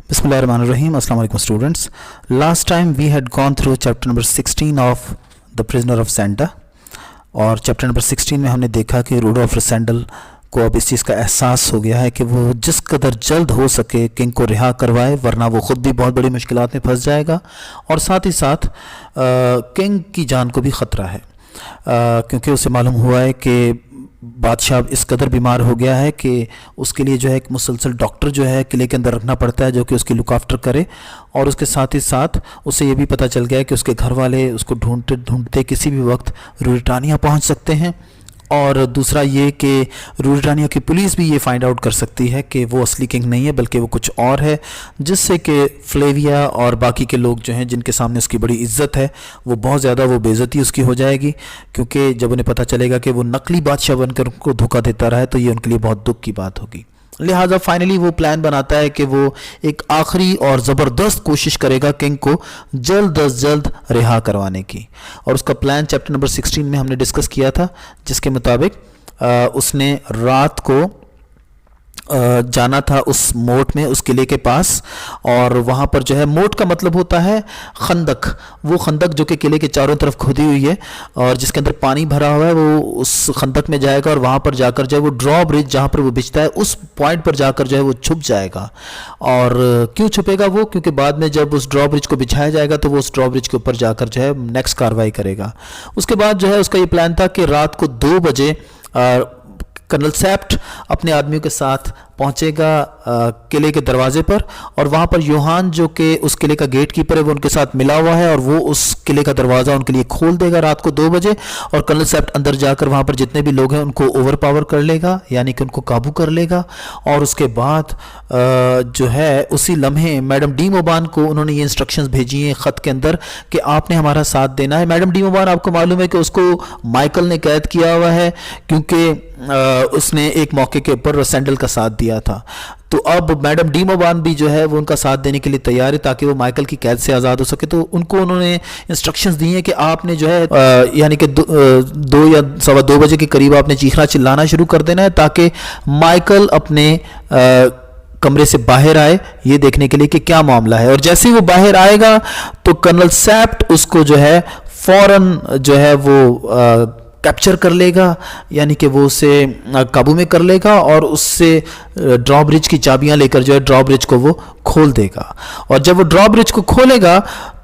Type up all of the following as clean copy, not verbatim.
Bismillahirrahmanirrahim. Assalamu alaikum students. Last time we had gone through chapter number 16 of The Prisoner of Zenda और chapter number 16 में हमने देखा कि Rudolph रसेंडल को अब इस चीज़ का एहसास हो गया है कि वो जिस कदर जल्द हो सके किंग को रिहा करवाए, वरना वो ख़ुद भी बहुत बड़ी मुश्किलात में फंस जाएगा और साथ ही साथ किंग की जान को भी ख़तरा है, क्योंकि उसे मालूम हुआ है कि बादशाह इस कदर बीमार हो गया है कि उसके लिए जो है एक मुसलसल डॉक्टर जो है किले के अंदर रखना पड़ता है जो कि उसकी लुक आफ्टर करे। और उसके साथ ही साथ उसे ये भी पता चल गया है कि उसके घर वाले उसको ढूंढते ढूंढते किसी भी वक्त रूरिटानिया पहुंच सकते हैं। और दूसरा ये कि रूरिटानिया की पुलिस भी ये फाइंड आउट कर सकती है कि वो असली किंग नहीं है बल्कि वो कुछ और है, जिससे कि फ्लेविया और बाकी के लोग जो हैं जिनके सामने उसकी बड़ी इज्जत है वो बहुत ज़्यादा वो बेइज्जती उसकी हो जाएगी, क्योंकि जब उन्हें पता चलेगा कि वो नकली बादशाह बनकर उनको धोखा देता रहा है तो ये उनके लिए बहुत दुख की बात होगी। लिहाजा फाइनली वो प्लान बनाता है कि वो एक आखिरी और ज़बरदस्त कोशिश करेगा किंग को जल्द अज जल्द रिहा करवाने की। और उसका प्लान चैप्टर नंबर 16 में हमने डिस्कस किया था, जिसके मुताबिक उसने रात को जाना था उस मोट में, उस किले के पास, और वहाँ पर जो है मोट का मतलब होता है खंदक, वो खंदक जो कि किले के चारों तरफ खोदी हुई है और जिसके अंदर पानी भरा हुआ है, वो उस खंदक में जाएगा और वहाँ पर जाकर जो है वो ड्रॉ ब्रिज जहाँ पर वो बिछता है उस पॉइंट पर जाकर जो है वो छुप जाएगा। और क्यों छुपेगा वो? क्योंकि बाद में जब उस ड्रॉ ब्रिज को बिछाया जाएगा तो वो उस ड्रॉ ब्रिज के ऊपर जाकर जो है नेक्स्ट कार्रवाई करेगा। उसके बाद जो है उसका ये प्लान था कि रात को 2 बजे कर्नल सेप्ट अपने आदमियों के साथ पहुंचेगा किले के दरवाजे पर, और वहां पर योहान जो कि उस किले का गेट कीपर है वो उनके साथ मिला हुआ है और वो उस किले का दरवाज़ा उनके लिए खोल देगा रात को 2 बजे। और कर्नल सेप्ट अंदर जाकर वहां पर जितने भी लोग हैं उनको ओवर पावर कर लेगा, यानी कि उनको काबू कर लेगा। और उसके बाद जो है उसी लम्हे मैडम डी मोबान को उन्होंने ये इंस्ट्रक्शंस भेजी हैं ख़त के अंदर कि आपने हमारा साथ देना है। मैडम डी मोबान, आपको मालूम है कि उसको माइकल ने कैद किया हुआ है क्योंकि उसने एक मौके के ऊपर रसेंडल का साथ दिया था। तो अब मैडम डी मोबान भी जो है वो उनका साथ देने के लिए तैयार है ताकि वो माइकल की कैद से आज़ाद हो सके। तो उनको उन्होंने इंस्ट्रक्शंस दी हैं कि आपने जो है यानी कि 2 या 2:15 बजे के करीब आपने चीखना चिल्लाना शुरू कर देना है ताकि माइकल अपने कमरे से बाहर आए ये देखने के लिए कि क्या मामला है। और जैसे ही वो बाहर आएगा तो कर्नल सेप्ट उसको जो है फौरन जो है वो कैप्चर कर लेगा, यानी कि वो उसे काबू में कर लेगा और उससे ड्रॉ ब्रिज की चाबियां लेकर जो है ड्रॉ ब्रिज को वो खोल देगा। और जब वो ड्रॉ ब्रिज को खोलेगा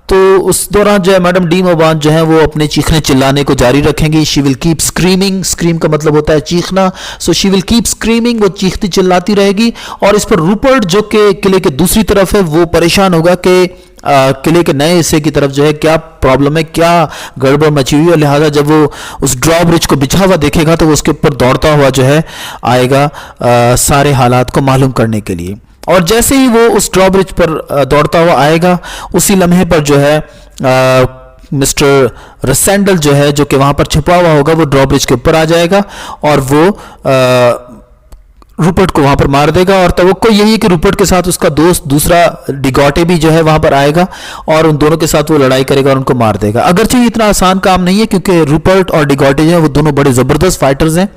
तो उस दौरान जो है मैडम डी मोबान जो है वो अपने चीखने चिल्लाने को जारी रखेंगी। She will keep screaming, scream का मतलब होता है चीखना, so she will keep screaming, वो चीखती चिल्लाती रहेगी। और इस पर रूपर्ट जो कि किले के दूसरी तरफ है वो परेशान होगा कि किले के नए हिस्से की तरफ जो है क्या प्रॉब्लम है, क्या गड़बड़ मची हुई है। लिहाजा जब वो उस ड्रॉ ब्रिज को बिछा हुआ देखेगा तो वो उसके ऊपर दौड़ता हुआ जो है आएगा सारे हालात को मालूम करने के लिए। और जैसे ही वो उस ड्रॉ ब्रिज पर दौड़ता हुआ आएगा उसी लम्हे पर जो है मिस्टर रसेंडल जो है जो कि वहाँ पर छुपा हुआ होगा वो ड्रॉ ब्रिज के ऊपर आ जाएगा और वो रूपर्ट को वहां पर मार देगा। और तवक्को यही है कि रूपर्ट के साथ उसका दोस्त दूसरा डिगॉटे भी जो है वहां पर आएगा और उन दोनों के साथ वो लड़ाई करेगा और उनको मार देगा। अगरचे ये इतना आसान काम नहीं है क्योंकि रूपर्ट और डिगॉटे जो है वो दोनों बड़े ज़बरदस्त फाइटर्स हैं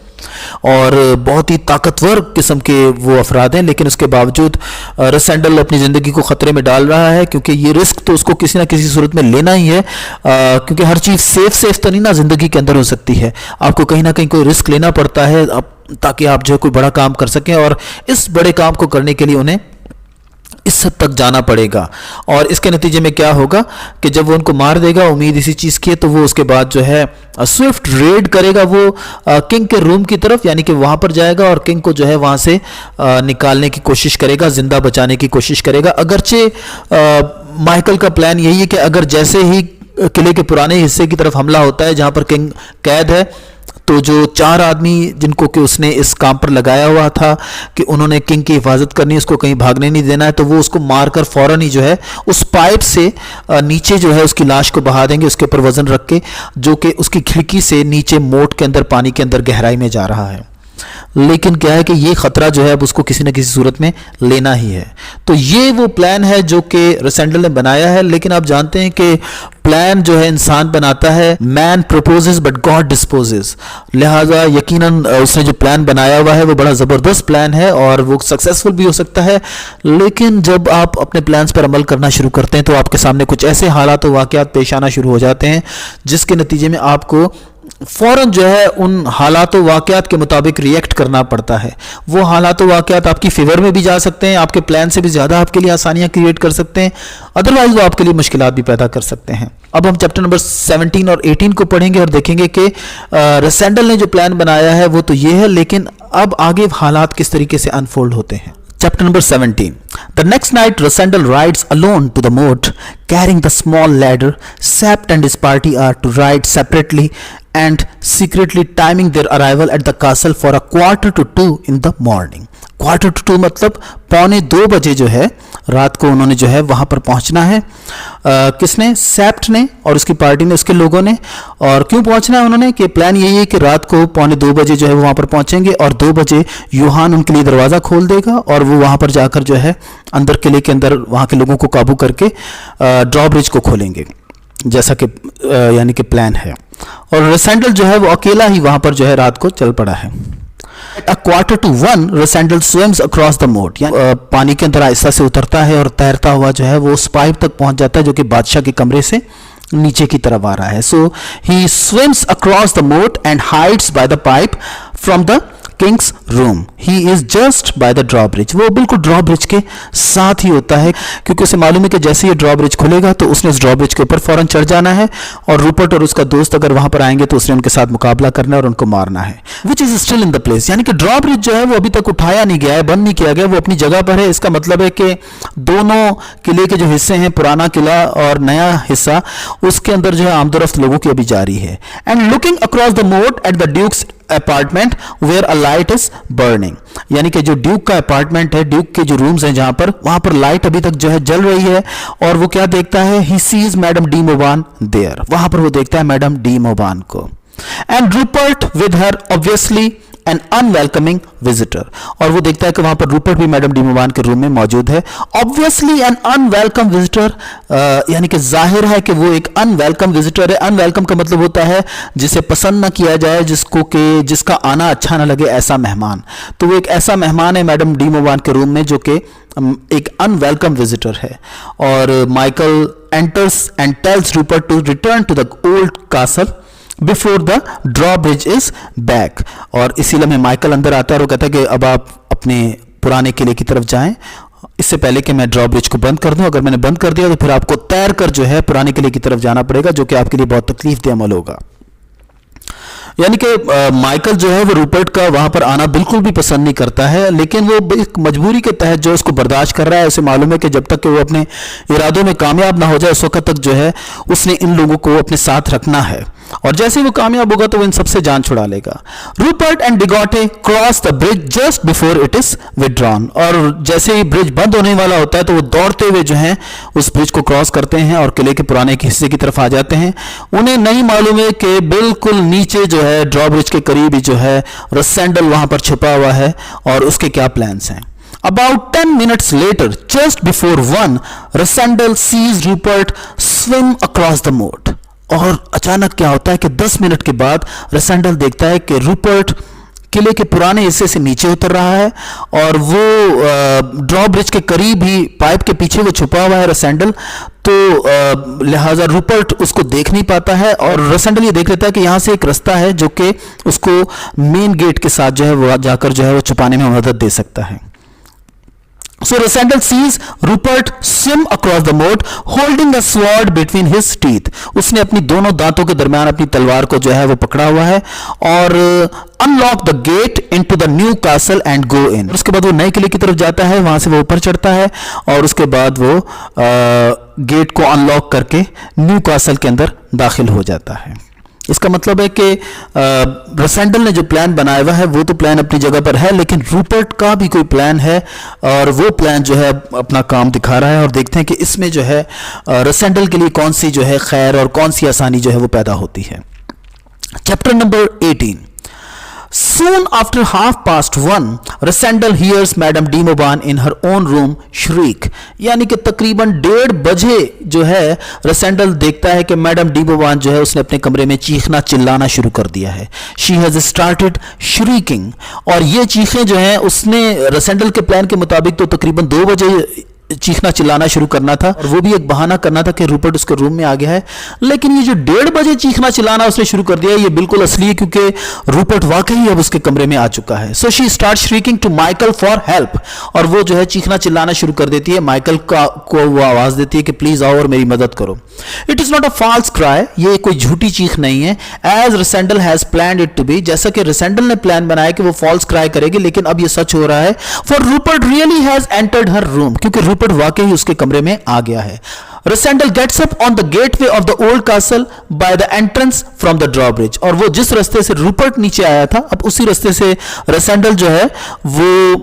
और बहुत ही ताकतवर किस्म के वो अफराद हैं, लेकिन उसके बावजूद रसेंडल अपनी ज़िंदगी को ख़तरे में डाल रहा है क्योंकि ये रिस्क तो उसको किसी ना किसी सूरत में लेना ही है, क्योंकि हर चीज़ सेफ तो नहीं ना ज़िंदगी के अंदर हो सकती है, आपको कहीं ना कहीं कोई रिस्क लेना पड़ता है ताकि आप जो है कोई बड़ा काम कर सकें। और इस बड़े काम को करने के लिए उन्हें इस हद तक जाना पड़ेगा। और इसके नतीजे में क्या होगा कि जब वो उनको मार देगा, उम्मीद इसी चीज़ की है, तो वो उसके बाद जो है स्विफ्ट रेड करेगा वो किंग के रूम की तरफ, यानी कि वहाँ पर जाएगा और किंग को जो है वहाँ से निकालने की कोशिश करेगा, जिंदा बचाने की कोशिश करेगा। अगरचे माइकल का प्लान यही है कि अगर जैसे ही किले के पुराने हिस्से की तरफ हमला होता है जहाँ पर किंग कैद है तो जो 4 आदमी जिनको कि उसने इस काम पर लगाया हुआ था कि उन्होंने किंग की हिफाजत करनी, उसको कहीं भागने नहीं देना है, तो वो उसको मारकर फौरन ही जो है उस पाइप से नीचे जो है उसकी लाश को बहा देंगे, उसके ऊपर वजन रख के, जो कि उसकी खिड़की से नीचे मोट के अंदर पानी के अंदर गहराई में जा रहा है। लेकिन क्या है कि ये खतरा जो है अब उसको किसी न किसी सूरत में लेना ही है। तो ये वो प्लान है जो कि रसेंडल ने बनाया है, लेकिन आप जानते हैं कि प्लान जो है इंसान बनाता है, man proposes but God disposes. लिहाजा यकीनन उसने जो प्लान बनाया हुआ है वो बड़ा ज़बरदस्त प्लान है और वो सक्सेसफुल भी हो सकता है, लेकिन जब आप अपने प्लान्स पर अमल करना शुरू करते हैं तो आपके सामने कुछ ऐसे हालात व वाक़यात पेश आना शुरू हो जाते हैं जिसके नतीजे में आपको फ़ौरन जो है उन हालात वाक़यात के मुताबिक रिएक्ट करना पड़ता है। वो हालात वाक़यात आपकी फेवर में भी जा सकते हैं, आपके प्लान से भी ज़्यादा आपके लिए आसानियाँ क्रिएट कर सकते हैं, अदरवाइज वो आपके लिए मुश्किलात भी पैदा कर सकते हैं। अब हम चैप्टर नंबर 17 और 18 को पढ़ेंगे और देखेंगे कि रसेंडल ने जो प्लान बनाया है वो तो ये है, लेकिन अब आगे हालात किस तरीके से अनफोल्ड होते हैं। Chapter number 17. The next night, Rosendal rides alone to the moat, carrying the small ladder. Sept and his party are to ride separately and secretly timing their arrival at the castle for 1:45 in the morning. 1:45 मतलब 1:45 बजे जो है रात को उन्होंने जो है वहाँ पर पहुँचना है। किसने? सेप्ट ने और उसकी पार्टी ने, उसके लोगों ने। और क्यों पहुँचना है उन्होंने? कि प्लान यही है कि रात को 1:45 बजे जो है वो वहाँ पर पहुँचेंगे और 2 बजे यूहान उनके लिए दरवाज़ा खोल देगा और वो वहाँ पर जाकर जो है अंदर किले के अंदर वहाँ के लोगों को काबू करके ड्रॉब्रिज को खोलेंगे, जैसा कि यानी कि प्लान है। और रसेंडल जो है वो अकेला ही वहाँ पर जो है रात को चल पड़ा है। At 1:45, Rosendal swims across the moat. पानी के अंदर आहिस्ता से उतरता है और तैरता हुआ जो है वो उस पाइप तक पहुंच जाता है जो कि बादशाह के कमरे से नीचे की तरफ आ रहा है। So he swims across the moat and hides by the pipe from the Kings room. He is just by the drawbridge. वो बिल्कुल ड्रॉब्रिज के साथ ही होता है क्योंकि उसे मालूम है कि जैसे ये ड्रॉब्रिज खुलेगा तो उसने उस ड्रॉब्रिज के ऊपर फौरन चढ़ जाना है और रूपर्ट और उसका दोस्त अगर वहां पर आएंगे तो उसने उनके साथ मुकाबला करना है और उनको मारना है। Which is still in the place, यानी कि ड्रॉब्रिज जो है वो अभी तक उठाया नहीं गया है, बंद नहीं किया गया, वो अपनी जगह पर है। इसका मतलब है कि दोनों किले के जो हिस्से हैं, पुराना किला और नया हिस्सा, उसके अंदर जो है आमदोरफ्त लोगों की अभी जारी है। And looking across the moat at the duke's apartment where a light is burning, यानी कि जो ड्यूक का अपार्टमेंट है, ड्यूक के जो रूम्स हैं जहां पर, वहां पर लाइट अभी तक जो है जल रही है और वो क्या देखता है? He sees Madame de Mauban there, वहां पर वो देखता है मैडम डी मोबान को। And Rupert with her obviously an unwelcoming visitor, और वो देखता है कि वहां पर रूपर्ट भी मैडम डी मोबान के रूम में मौजूद है। ऑब्वियसली एन अनवेलकम विजिटर, यानी कि जाहिर है कि वो एक अनवेलकम विजिटर है। अनवेलकम का मतलब होता है जिसे पसंद ना किया जाए, जिसका आना अच्छा ना लगे, ऐसा मेहमान। तो वो एक ऐसा मेहमान है मैडम डी मोबान के रूम में जो कि एक अनवेलकम विजिटर है। और Michael enters and tells Rupert to return to the old castle before the drawbridge is back, और इसी लम्हे माइकल अंदर आता है और वो कहता है कि अब आप अपने पुराने किले की तरफ जाएं इससे पहले कि मैं ड्रॉब्रिज को बंद कर दूं। अगर मैंने बंद कर दिया तो फिर आपको तैर कर जो है पुराने किले की तरफ जाना पड़ेगा, जो कि आपके लिए बहुत तकलीफ दे अमल होगा। यानी कि माइकल जो है वो रूपर्ट का वहां पर आना बिल्कुल भी पसंद नहीं करता है, लेकिन वो एक मजबूरी के तहत जो उसको बर्दाश्त कर रहा है। उसे मालूम है कि जब तक कि वो अपने इरादों में कामयाब ना हो जाए उस वक्त तक जो है उसने इन लोगों को अपने साथ रखना है, और जैसे ही वो कामयाब होगा तो वो इन सबसे जान छुड़ा लेगा। Rupert and De Gautet cross the bridge just before it is withdrawn, और जैसे ही ब्रिज बंद होने वाला होता है तो वो दौड़ते हुए जो है उस ब्रिज को क्रॉस करते हैं और किले के पुराने हिस्से की तरफ आ जाते हैं। उन्हें नहीं मालूम है कि बिल्कुल नीचे जो है ड्रॉब्रिज के करीब ही जो है रसेंडल वहां पर छुपा हुआ है और उसके क्या प्लान्स हैं। About 10 minutes later, just before 1, Rosendal sees Rupert swim across the moat. और अचानक क्या होता है कि 10 मिनट के बाद रसेंडल देखता है कि रूपर्ट किले के पुराने हिस्से से नीचे उतर रहा है और वो ड्रॉब्रिज के करीब ही पाइप के पीछे वो छुपा हुआ है रसेंडल। तो लिहाजा रूपर्ट उसको देख नहीं पाता है और रसेंडल ये देख लेता है कि यहाँ से एक रास्ता है जो कि उसको मेन गेट के साथ जो है वो जाकर जो है वो छुपाने में मदद दे सकता है। So Rosendal sees Rupert swim across the moat, holding a sword between his teeth. उसने अपनी दोनों दांतों के दरमियान अपनी तलवार को जो है वो पकड़ा हुआ है और unlock the gate into the new castle and go in. उसके बाद वो नए किले की तरफ जाता है, वहां से वो ऊपर चढ़ता है और उसके बाद वो गेट को अनलॉक करके न्यू कासल के अंदर दाखिल हो जाता है। इसका मतलब है कि रसेंडल ने जो प्लान बनाया हुआ है वो तो प्लान अपनी जगह पर है, लेकिन रूपर्ट का भी कोई प्लान है और वो प्लान जो है अपना काम दिखा रहा है। और देखते हैं कि इसमें जो है रसेंडल के लिए कौन सी जो है खैर और कौन सी आसानी जो है वो पैदा होती है। Chapter number 18। Soon after 1:30, Rasandal hears Madame de Mauban in her own room shriek. यानी कि तकरीबन 1:30 जो है रसेंडल देखता है कि मैडम डी मोबान जो है उसने अपने कमरे में चीखना चिल्लाना शुरू कर दिया है. She has started shrieking. और ये चीखें जो हैं उसने रसेंडल के प्लान के मुताबिक तो तकरीबन 2 बजे चीखना चिल्लाना शुरू करना था और वो भी एक बहाना करना था कि रूपर्ट उसके रूम में आ गया है. लेकिन ये जो 1:30 बजे चीखना चिल्लाना उसने शुरू कर दिया ये बिल्कुल असली है क्योंकि रूपर्ट वाकई अब उसके कमरे में आ चुका है. So she start shrieking to Michael for help. और वो जो है चीखना चिल्लाना शुरू कर देती है. माइकल को वो आवाज देती है कि प्लीज आओ और मेरी मदद करो. It is not a false cry. ये कोई झूठी चीख नहीं है. As Rassendyll has planned it to be. जैसा कि रसेंडल ने प्लान बनाया कि वो फॉल्स क्राई करेगी लेकिन अब ये सच हो रहा है. For Rupert really has entered her room. क्योंकि रूपर्ट वाकई उसके कमरे में आ गया है. Rasandal gets up on the gateway of the old castle by the entrance from the drawbridge. और वो जिस रास्ते से रूपर्ट नीचे आया था अब उसी रास्ते से रसेंडल जो है वो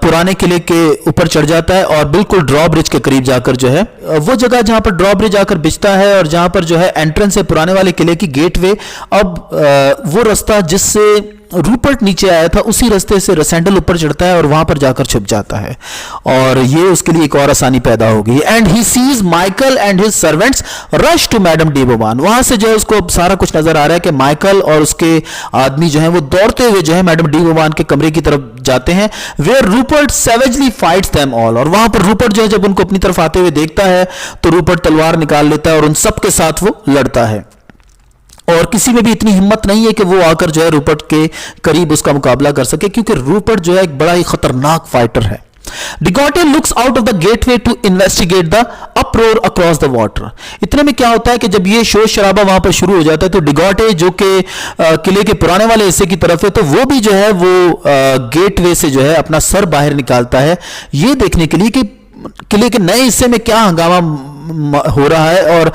पुराने किले के ऊपर चढ़ जाता है और बिल्कुल ड्रॉब्रिज के करीब जाकर जो है वो जगह जहां पर ड्रॉब्रिज आकर बिछता है और जहां पर जो है एंट्रेंस है पुराने वाले किले की गेटवे. अब वो रास्ता जिससे रूपर्ट नीचे आया था उसी रास्ते से रसेंडल ऊपर चढ़ता है और वहां पर जाकर छुप जाता है और ये उसके लिए एक और आसानी पैदा हो गई. And he sees Michael and his servants rush to Madame de Mauban. वहां से जो है उसको सारा कुछ नजर आ रहा है कि माइकल और उसके आदमी जो है वो दौड़ते हुए जो है मैडम डी मोबान के कमरे की तरफ जाते हैं. Where Rupert savagely fights them all. और वहां पर रूपर्ट जो है जब उनको अपनी तरफ आते हुए देखता है तो रूपर्ट तलवार निकाल लेता है और उन सब के साथ वो लड़ता है. और किसी में भी इतनी हिम्मत नहीं है कि वो आकर जो है रूपर्ट के करीब उसका मुकाबला कर सके क्योंकि रूपर्ट जो है एक बड़ा ही खतरनाक फाइटर है. De Gautet looks out of the gateway to investigate the uproar across the water. इतने में क्या होता है कि जब ये शोर शराबा वहां पर शुरू हो जाता है तो डिगॉटे जो कि किले के पुराने वाले हिस्से की तरफ है तो वो भी जो है वो गेटवे से जो है अपना सर बाहर निकालता है ये देखने के लिए कि किले के नए हिस्से में क्या हंगामा हो रहा है और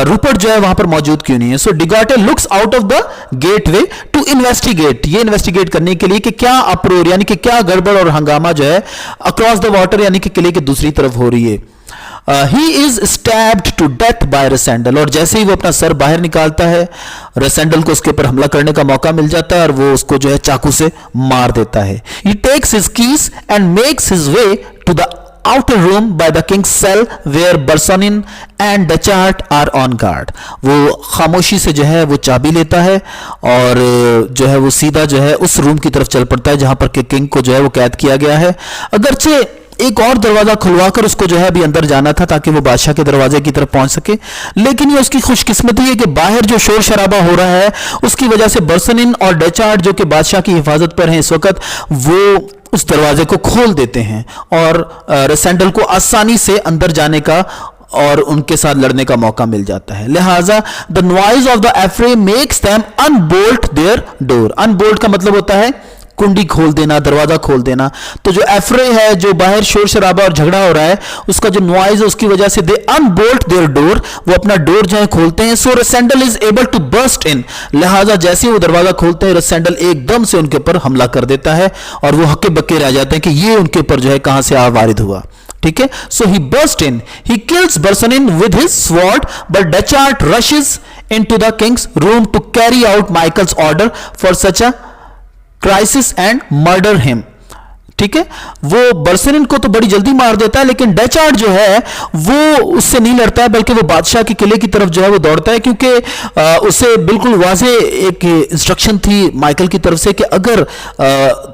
रूपर्ट जो है वहां पर मौजूद क्यों नहीं है. So De Gautet looks out of the gateway to investigate. ये इन्वेस्टिगेट करने के लिए कि क्या अप्रोर यानी कि क्या गड़बड़ और हंगामा जो है अक्रॉस द वाटर यानी कि किले के दूसरी तरफ हो रही है. He is stabbed to death by Rassendyll. और जैसे ही वो अपना सर बाहर निकालता है रसेंडल को उसके ऊपर हमला करने का मौका मिल जाता है और वो उसको जो है चाकू से मार देता है. He takes his keys and makes his way to the outer room by the king's cell where Bersonin and Dechart are on guard. वो खामोशी से जो है वो चाबी लेता है और जो है वो सीधा जो है उस रूम की तरफ चल पड़ता है जहां पर कि किंग को जो है वो कैद किया गया है. अगरचे एक और दरवाजा खुलवाकर उसको जो है अभी अंदर जाना था ताकि वो बादशाह के दरवाजे की तरफ पहुंच सके. लेकिन ये उसकी खुशकिस्मती है कि बाहर जो शोर शराबा हो रहा है उसकी वजह से बर्सनिन और डेचार्ट जो कि बादशाह की हिफाजत पर हैं इस वक्त वो उस दरवाजे को खोल देते हैं और रसेंडल को आसानी से अंदर जाने का और उनके साथ लड़ने का मौका मिल जाता है. लिहाजा the noise of the affray makes them unbolt their door. Unbolt का मतलब होता है कुंडी खोल देना दरवाजा खोल देना. तो जो एफ्रे है जो बाहर शोर शराबा और झगड़ा हो रहा है उसका जो नॉइज है उसकी वजह से दे अनबोल्ट देयर डोर. वो अपना डोर जो है खोलते हैं. सो रसेंडल इज एबल टू बर्स्ट इन. लिहाजा जैसे वो दरवाजा खोलते हैं रसेंडल एकदम से उनके ऊपर हमला कर देता है और वो हक्के बक्के रह जाते हैं कि ये उनके ऊपर जो है कहां से वारिद हुआ. ठीक है. So he burst in. He kills Bersonin with his sword but Detchard rushes into the king's room to carry out Michael's order for such a crisis and murder him. ठीक है. वो बर्सनिन को तो बड़ी जल्दी मार देता है लेकिन डेचार्ट जो है वो उससे नहीं लड़ता है बल्कि वो बादशाह के किले की तरफ जो है वो दौड़ता है क्योंकि उसे बिल्कुल वाज़े एक इंस्ट्रक्शन थी माइकल की तरफ से कि अगर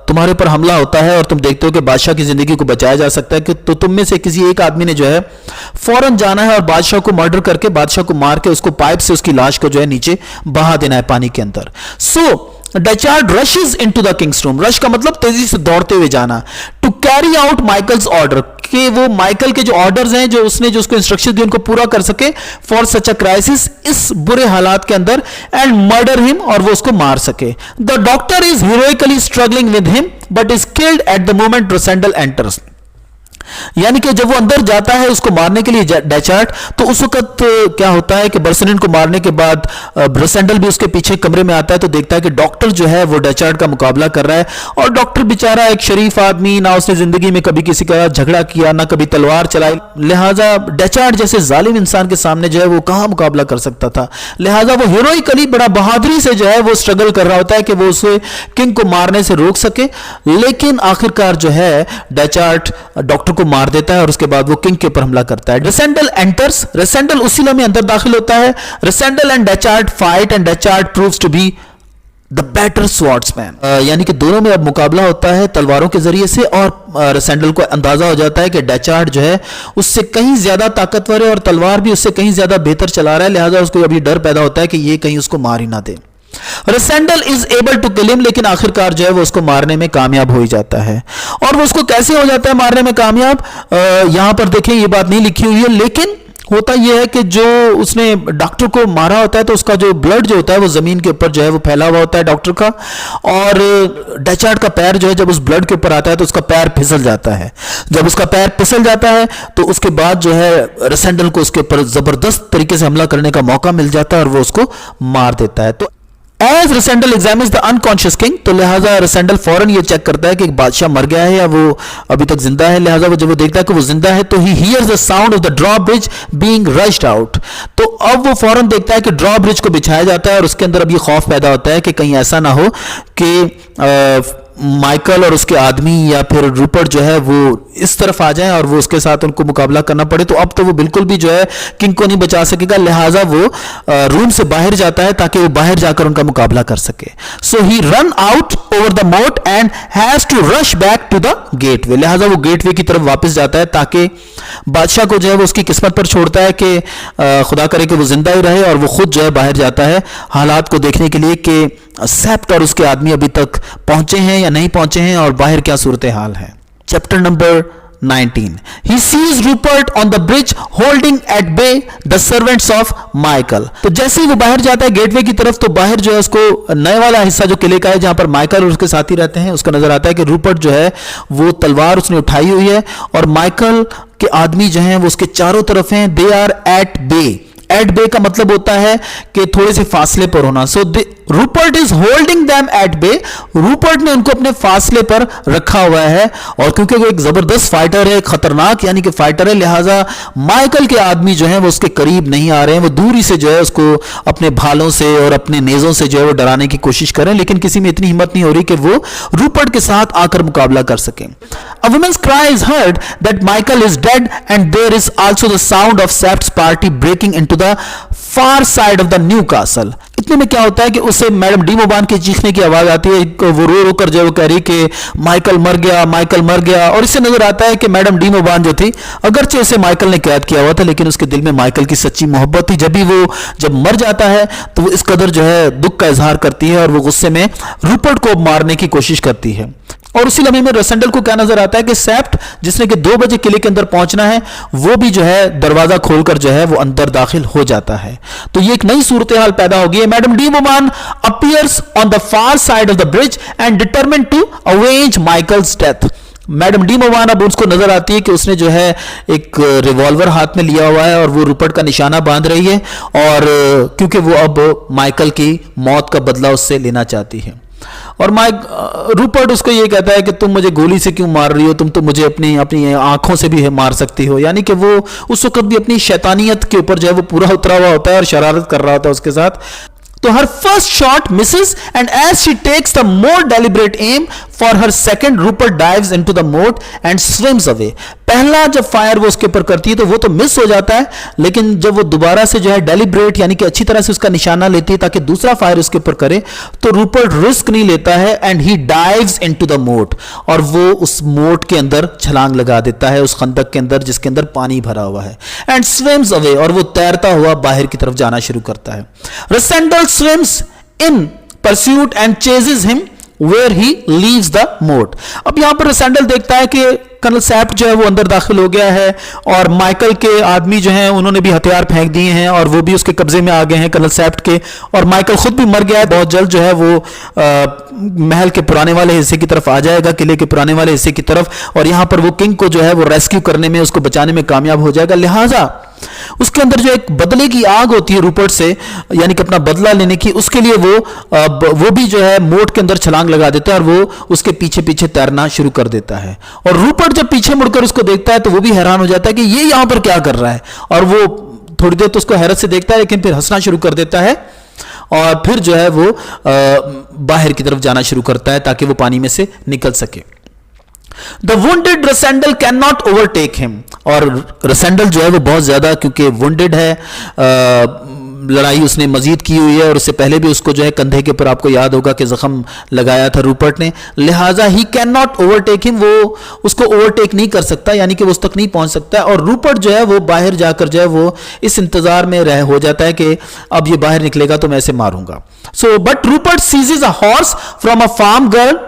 तुम्हारे पर हमला होता है और तुम देखते हो कि बादशाह की जिंदगी को बचाया जा सकता है कि तो तुम में से किसी एक आदमी ने जो है फौरन जाना है और बादशाह को मर्डर करके बादशाह को मार के उसको पाइप से उसकी लाश को जो है नीचे बहा देना है पानी के अंदर. So Detchard rushes into the king's room. Rush का मतलब तेजी से दौड़ते हुए जाना. To carry out Michael's order कि वो माइकल के जो ऑर्डर्स हैं जो उसने जो उसको इंस्ट्रक्शन दी उनको पूरा कर सके फॉर सच अ क्राइसिस इस बुरे हालात के अंदर एंड मर्डर हिम और वो उसको मार सके. The doctor is heroically struggling with him but is killed at the moment Rassendyll enters. यानी कि जब वो अंदर जाता है उसको मारने के लिए डेचार्ट, तो उस वक्त क्या होता है कि बर्सनिन को मारने के बाद ब्रसेंडल भी उसके पीछे कमरे में आता है, तो देखता है कि डॉक्टर जो है वो डेचार्ट का मुकाबला कर रहा है। और डॉक्टर बेचारा एक शरीफ आदमी, ना उसने जिंदगी में कभी किसी का झगड़ा किया, ना कभी तलवार चलाई, लिहाजा डेचार्ट जैसे जालिम इंसान के सामने जो है वो कहां मुकाबला कर सकता था। लिहाजा वो हीरोइकली बड़ा बहादुरी से जो है वो स्ट्रगल कर रहा होता है कि वो उसे किंग को मारने से रोक सके, लेकिन आखिरकार जो है डेचार्ट डॉक्टर को मार देता है और उसके बाद वो किंग के ऊपर हमला करता है। रेसेंडल एंटर्स, रेसेंडल उसी लम्हे अंदर दाखिल होता है। Rassendyll and Detchard fight and Detchard proves to be the better swordsman, यानी कि दोनों में अब मुकाबला होता है तलवारों के जरिए से, और रेसेंडल को अंदाजा हो जाता है कि डेचार्ट जो है उससे कहीं ज्यादा ताकतवर है और तलवार भी उससे कहीं ज्यादा बेहतर चला रहा है, लिहाजा उसको अभी डर पैदा होता है कि ये कहीं उसको मार ही ना दे। Rassendyll is able to kill him, लेकिन आखिरकार जो है वो उसको मारने में कामयाब हो ही जाता है। और वो उसको कैसे हो जाता है मारने में कामयाब, यहां पर देखें ये बात नहीं लिखी हुई है, लेकिन होता यह है कि जो उसने डॉक्टर को मारा होता है तो उसका जो ब्लड जो होता है वो जमीन के ऊपर जो है वो फैला हुआ होता है डॉक्टर का, और डेचार्ट का पैर जो है जब उस ब्लड के ऊपर आता है तो उसका पैर फिसल जाता है। जब उसका पैर फिसल जाता है तो उसके बाद जो है रेसेंडल को उसके ऊपर जबरदस्त तरीके से हमला करने का मौका मिल जाता है और वो उसको मार देता है। तो as Rassendyll examines the unconscious king, तो लिहाजा रेसेंडल फौरन ये चेक करता है कि बादशाह मर गया है या वो अभी तक जिंदा है। लिहाजा वो जब वो देखता है कि वो जिंदा है तो he hears the sound of the drawbridge being rushed out, तो अब वो फौरन देखता है कि ड्रॉब्रिज को बिछाया जाता है और उसके अंदर अब ये खौफ पैदा होता है कि कहीं ऐसा ना हो कि माइकल और उसके आदमी या फिर रूपर्ट जो है वो इस तरफ आ जाए और वो उसके साथ उनको मुकाबला करना पड़े। तो अब तो वो बिल्कुल भी जो है किंग को नहीं बचा सकेगा, लिहाजा वो रूम से बाहर जाता है ताकि वो बाहर जाकर उनका मुकाबला कर सके। So he run out over the moat and has to rush back to the gateway, लिहाजा वो गेटवे की तरफ वापस जाता है ताकि बादशाह को जो है वो उसकी किस्मत पर छोड़ता है कि खुदा करे कि वो जिंदा ही रहे, और वो खुद जो है बाहर जाता है हालात को देखने के लिए कि सेप्ट और उसके आदमी अभी तक पहुंचे हैं या नहीं पहुंचे हैं और बाहर क्या सूरत हाल है। Chapter number 19, he sees Rupert on the bridge holding at bay the servants of Michael, तो जैसे ही वो बाहर जाता है गेटवे की तरफ तो बाहर जो है उसको नए वाला हिस्सा जो किले का है जहां पर माइकल और उसके साथी रहते हैं उसका नजर आता है कि रूपर्ट जो है वो तलवार उसने उठाई हुई है और माइकल के आदमी जो हैं वो उसके चारों तरफ हैं। They are at bay, at bay का मतलब होता है कि थोड़े से फासले पर होना। So Rupert is holding them at bay, Rupert ने उनको अपने फासले पर रखा हुआ है, और क्योंकि वो एक जबरदस्त फाइटर है, खतरनाक यानी कि फाइटर है, लिहाजा माइकल के आदमी जो हैं वो उसके करीब नहीं आ रहे हैं, वो दूरी से जो है उसको अपने भालों से और अपने नेजों से जो है वो डराने की कोशिश करें, लेकिन किसी में इतनी हिम्मत नहीं हो रही कि वो रूपर्ट के साथ आकर मुकाबला कर सकें। A woman's cry is heard that Michael is dead, and there is also the sound of Seft's party breaking into the far side of the new castle. इतने में क्या होता है कि उसे मैडम डी मोबान के चीखने की आवाज आती है, वो रो रो कर जो वो कह रही कि माइकल मर गया, माइकल मर गया, और इससे नजर आता है कि मैडम डी मोबान जो थी अगरचे उसे माइकल ने कैद किया हुआ था लेकिन उसके दिल में माइकल की सच्ची मोहब्बत थी। जब मर जाता है तो वो इस कदर जो है दुख का इजहार करती है और वो गुस्से में रूपर्ट को मारने की कोशिश करती है। और उसी लम्हे में रेसेंडल को क्या नजर आता है कि सेप्ट जिसने कि 2 बजे किले के अंदर पहुंचना है वो भी जो है दरवाजा खोलकर जो है वो अंदर दाखिल हो जाता है। तो ये एक नई सूरत हाल पैदा हो गई है। मैडम डी वुमान appears on the far side of the bridge and determined to avenge Michael's death. Madame de Mauban अब उसको नजर आती है कि उसने जो है एक रिवॉल्वर हाथ में लिया हुआ है और वो रूपर्ट का निशाना बांध रही है, और क्योंकि वो अब माइकल की मौत का बदला उससे लेना चाहती है। और रूपर्ट उसको ये कहता है कि तुम मुझे गोली से क्यों मार रही हो, तुम तो मुझे अपनी आंखों से भी मार सकती हो, यानी कि वो उस वक्त भी अपनी शैतानियत के ऊपर जो है वो पूरा उतरा हुआ होता है और शरारत कर रहा होता है उसके साथ। तो her first shot misses and as she takes the more deliberate aim for her second Rupert dives into the moat and swims away. पहला जब फायर वो उसके ऊपर करती है तो वो तो मिस हो जाता है, लेकिन जब वो दोबारा से जो है डेलिब्रेट यानी कि अच्छी तरह से उसका निशाना लेती है ताकि दूसरा फायर उसके ऊपर करे, तो रूपर्ट रिस्क नहीं लेता है and he dives into the मोट, और वो उस मोट के अंदर छलांग लगा देता है, उस खंदक के अंदर जिसके अंदर पानी भरा हुआ है, एंड स्विम्स अवे, और वो तैरता हुआ बाहर की तरफ जाना शुरू करता है। रेसेंडल swims in pursuit and chases him where he leaves the moat. अब यहां पर रसेंडल देखता है कि कर्नल सैप्ट जो है वो अंदर दाखिल हो गया है और माइकल के आदमी जो हैं उन्होंने भी हथियार फेंक दिए हैं और वो भी उसके कब्जे में आ गए हैं कर्नल सैप्ट के, और माइकल खुद भी मर गया है। बहुत जल्द जो है वो महल के पुराने वाले हिस्से की तरफ आ जाएगा, किले के पुराने वाले हिस्से की तरफ, और यहां पर वो किंग को जो है वो रेस्क्यू करने में, उसको बचाने में कामयाब हो जाएगा। लिहाजा उसके अंदर जो एक बदले की आग होती है रूपर्ट से, यानी कि अपना बदला लेने की, उसके लिए वो भी जो है मोट के अंदर छलांग लगा देता है और वो उसके पीछे पीछे तैरना शुरू कर देता है। और रूपर्ट जब पीछे मुड़कर उसको देखता है तो वो भी हैरान हो जाता है कि ये यहां पर क्या कर रहा है, और वो थोड़ी देर तो उसको हैरत से देखता है लेकिन फिर हंसना शुरू कर देता है और फिर जो है वो बाहर की तरफ जाना शुरू करता है ताकि वो पानी में से निकल सके। The wounded Rasandal cannot overtake him, और रसेंडल जो है वो बहुत ज्यादा क्योंकि wounded है, लड़ाई उसने मजीद की हुई है और उससे पहले भी उसको जो है कंधे के ऊपर, आपको याद होगा कि जख्म लगाया था रूपर्ट ने, लिहाजा he can not overtake him, वो उसको ओवरटेक नहीं कर सकता, यानी कि वो उस तक नहीं पहुंच सकता। और रूपर्ट जो है वो बाहर जाकर जो है वो इस इंतजार में रह हो जाता है कि अब ये बाहर निकलेगा तो मैं इसे मारूंगा। So but Rupert seizes a horse from a farm girl,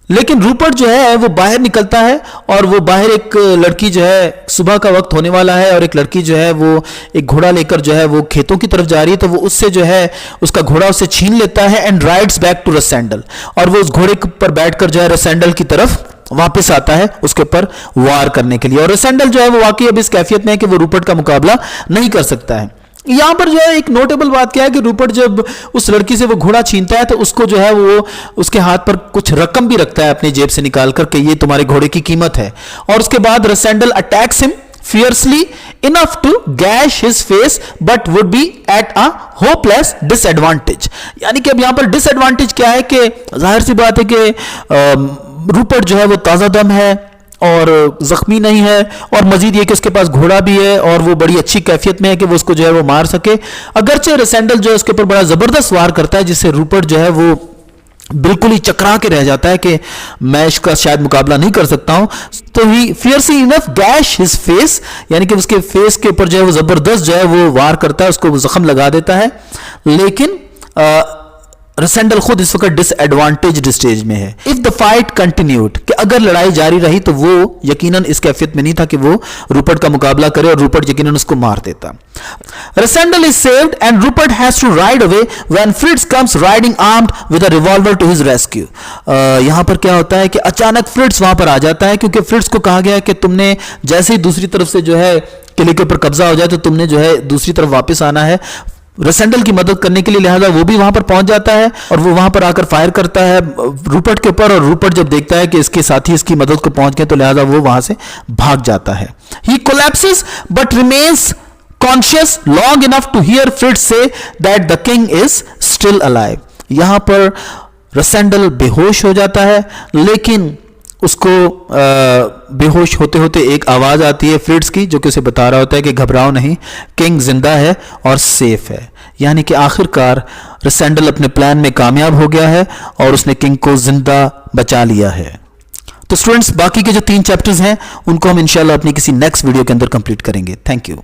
लेकिन रूपर्ट जो है वो बाहर निकलता है और वो बाहर एक लड़की जो है, सुबह का वक्त होने वाला है और एक लड़की जो है वो एक घोड़ा लेकर जो है वो खेतों की तरफ जा रही है, तो वो उससे जो है उसका घोड़ा उससे छीन लेता है एंड राइड्स बैक टू रसेंडल, और वो उस घोड़े पर बैठकर जो है रसेंडल की तरफ वापस आता है उसके ऊपर वार करने के लिए। और रसेंडल जो है वो वाकई अब इस कैफियत में है कि वो रूपर्ट का मुकाबला नहीं कर सकता है। यहां पर जो है एक नोटेबल बात क्या है कि रूपर्ट जब उस लड़की से वो घोड़ा छीनता है तो उसको जो है वो उसके हाथ पर कुछ रकम भी रखता है अपनी जेब से निकाल कर के ये तुम्हारे घोड़े की कीमत है। और उसके बाद Rassendyll attacks him fiercely enough to gash his face but would be at a hopeless disadvantage। यानी कि अब यहां पर डिसएडवांटेज क्या है कि जाहिर सी बात है कि रूपर्ट जो है वो ताजा दम है और जख्मी नहीं है, और मजीद ये कि उसके पास घोड़ा भी है और वो बड़ी अच्छी कैफियत में है कि वो उसको जो है वो मार सके। अगरचे रसेंडल जो है उसके ऊपर बड़ा जबरदस्त वार करता है जिससे रूपर्ट जो है वो बिल्कुल ही चकरा के रह जाता है कि मैं इसका शायद मुकाबला नहीं कर सकता हूं। तो he fiercely enough gash his face, यानी कि उसके फेस के ऊपर जो है वो जबरदस्त जो है वो वार करता है, उसको जख्म लगा देता है। लेकिन रसेंडल खुद इस वक्त डिसएडवांटेज्ड स्टेज में है। इफ द फाइट कंटिन्यूड, कि अगर लड़ाई जारी रही तो वो यकीनन इस कैफियत में नहीं था कि वो रूपर्ट का मुकाबला करे और रूपर्ट यकीनन उसको मार देता। Rassendyll is saved and Rupert has to ride away when Fritz comes riding armed with a revolver to his rescue. यहां पर क्या होता है कि अचानक फ्रिट्ज वहां पर आ जाता है, क्योंकि फ्रिट्ज को कहा गया है कि तुमने जैसे ही दूसरी तरफ से जो है किले के ऊपर कब्जा हो जाए तो तुमने जो है दूसरी तरफ वापस आना है रसेंडल की मदद करने के लिए। लिहाजा वो भी वहां पर पहुंच जाता है और वो वहां पर आकर फायर करता है रूपर्ट के ऊपर, और रूपर्ट जब देखता है कि इसके साथी इसकी मदद को पहुंच गए तो लिहाजा वो वहां से भाग जाता है। He collapses but remains conscious long enough to hear Fritz say that the king is still alive. यहां पर रसेंडल बेहोश हो जाता है, लेकिन उसको बेहोश होते होते एक आवाज आती है फ्रिट्ज की जो कि उसे बता रहा होता है कि घबराओ नहीं, किंग जिंदा है और सेफ है। यानी कि आखिरकार रसेंडल अपने प्लान में कामयाब हो गया है और उसने किंग को जिंदा बचा लिया है। तो स्टूडेंट्स, बाकी के जो 3 चैप्टर्स हैं उनको हम इंशाल्लाह अपनी किसी नेक्स्ट वीडियो के अंदर कंप्लीट करेंगे। Thank you.